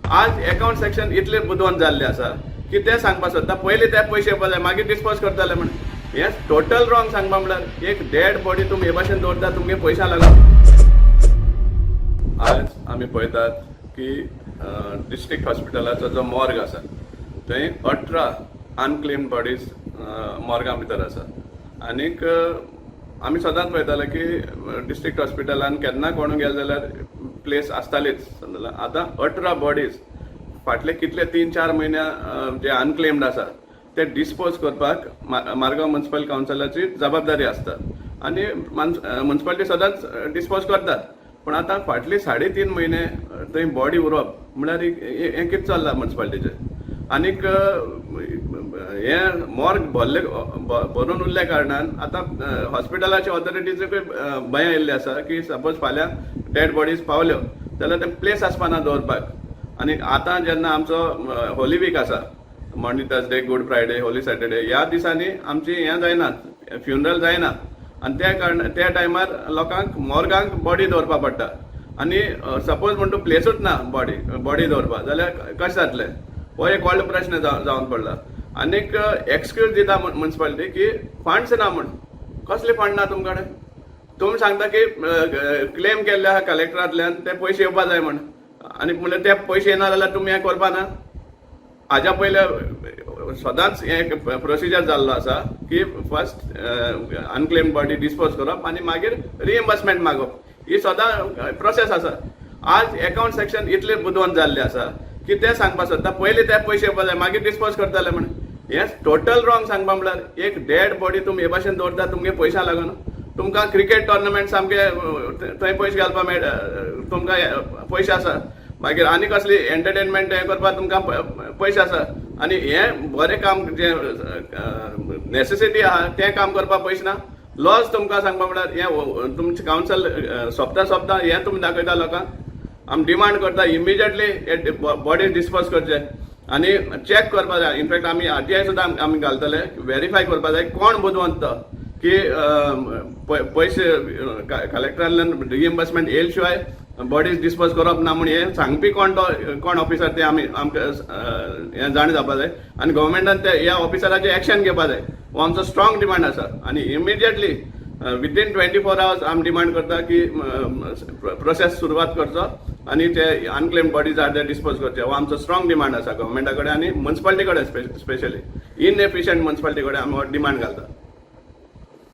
आज account section इतले बुदवंत जाल्ले आसा की ते सांगपाक सोदता पयलीं ते पयशे येवपा जाय मागीर डिस्पोज करताले म्हण हें टोटल रॉंग सांगपा म्हळ्यार एक डेड बॉडी तुमी हे भाशेन दवरता तुमगे पयशा लागून. आज आमी पळयतात की डिस्ट्रिक्ट हॉस्पिटलाचो जो मॉर्ग आसा थंय 18 अनक्लेम्ड बॉडीज मॉर्गा भितर आसा. आनीक आमी सदांच पळयताले की डिस्ट्रिक्ट हॉस्पिटलान केन्ना कोण गेले जाल्यार प्लेस आसतालीच. आतां 18 बॉडीज फाटले कितले 3-4 म्हयने जे अनक्लेम्ड आसा ते डिस्पोज करपाक मारगांव म्युनिसिपल कावन्सिलाची जबाबदारी आसता आनी म्युनिसिपालिटी सदांच डिस्पोज करतात. पण आतां फाटली 3.5 म्हयने थंय बॉडी उरप म्हळ्यार हें कितें चल्लां म्युनिसिपालिटीचें. आनीक हें मॉर्ग भरून उरल्या कारणान आतां हॉस्पिटलाच्या ऑथॉरिटीजूय भंय आयिल्लें आसा की सपोज फाल्यां डेड बॉडीज पावल्यो जाल्यार ते प्लेस आसपाना दवरपाक. आनी आतां जेन्ना आमचो होली वीक आसा morning Thursday, good Friday, Holy Saturday ह्या दिसांनी आमची हें जायना, फ्युनरल जायना आनी त्या टायमार लोकांक मॉर्गांक बॉडी दवरपा पडटा. आनी सपोज म्हणटा प्लेसूच ना बॉडी दवरपा जाल्यार कशें जातलें हो एक व्हडलो प्रश्न जावन पडला. आनीक एक्सक्यूज दिता म्युनिसिपालिटी की फंड्स ना म्हण. कसले फंड ना तुमचे कडेन? तुमी सांगता की क्लेम केल्ले आहा कलेक्टरांतल्यान ते पयशे येवपा जाय म्हण. आनी म्हणल्यार ते पयशे येना जाल्यार तुमी हें करपा ना. हाज्या पयले सदांच एक प्रोसिजर जाल्लो आसा की फर्स्ट अनक्लेम्ड बॉडी डिस्पोज करप आनी मागीर रिएम्बर्समेंट मागप ही सदां प्रोसेस आसा. आज अकाउंट सेक्शन इतले बुदवंत जाल्ले आसा की ते सांगपाक सोदता पयलीं ते पयशे येवपा जाय मागीर डिस्पोज करताले म्हण. हें टोटल रॉंग सांगपा म्हळ्यार एक डेड बॉडी तुमी हे भाशेन दवरता तुमगे पयशा लागून. तुमकां क्रिकेट टोर्नामेंट सामके थंय पयशे घालपा मेळटा, तुमकां पयशे आसा. मागीर आनी कसली एंटरटेनमेंट हें करपाक तुमकां पयशे आसा. आनी हें बरें काम जें नेसेसिटी आहा तें काम करपाक पयशे ना. लॉस तुमकां सांगपा म्हळ्यार हें तुमचें कावन्सिल सोंपता हें तुमी दाखयता लोकांक. आमी डिमांड करता इमिजिएटली हे बॉडी डिस्पोज करचे आनी चॅक करपा जाय. इनफॅक्ट आमी RTI सुद्दां आमी घालतले, व्हेरीफाय करपा जाय कोण बुदवंत तो की पयशे कलेक्टरांतल्यान रिएम्बर्समेंट येयले शिवाय बॉडीज डिस्पोज करप ना म्हण हें सांगपी कोण ऑफिसर ते आमकां हें जाण जावपा जाय. आनी गव्हर्मेंटान ह्या ऑफिसराचेर एक्शन घेवपा जाय हो आमचो स्ट्रॉंग डिमांड आसा. आनी इमिजिएटली विदिन 24 hours आमी डिमांड करता की प्रोसेस सुरवात करचो आनी ते अनक्लेम्ड बॉडीज आर ते डिस्पोज करचे हो आमचो स्ट्रॉंग डिमांड आसा गव्हर्मेंटा कडेन आनी म्युनिसिपालिटी कडेन स्पेशली इनएफिशियंट म्युनिसिपालिटी कडेन आमी डिमांड घालता.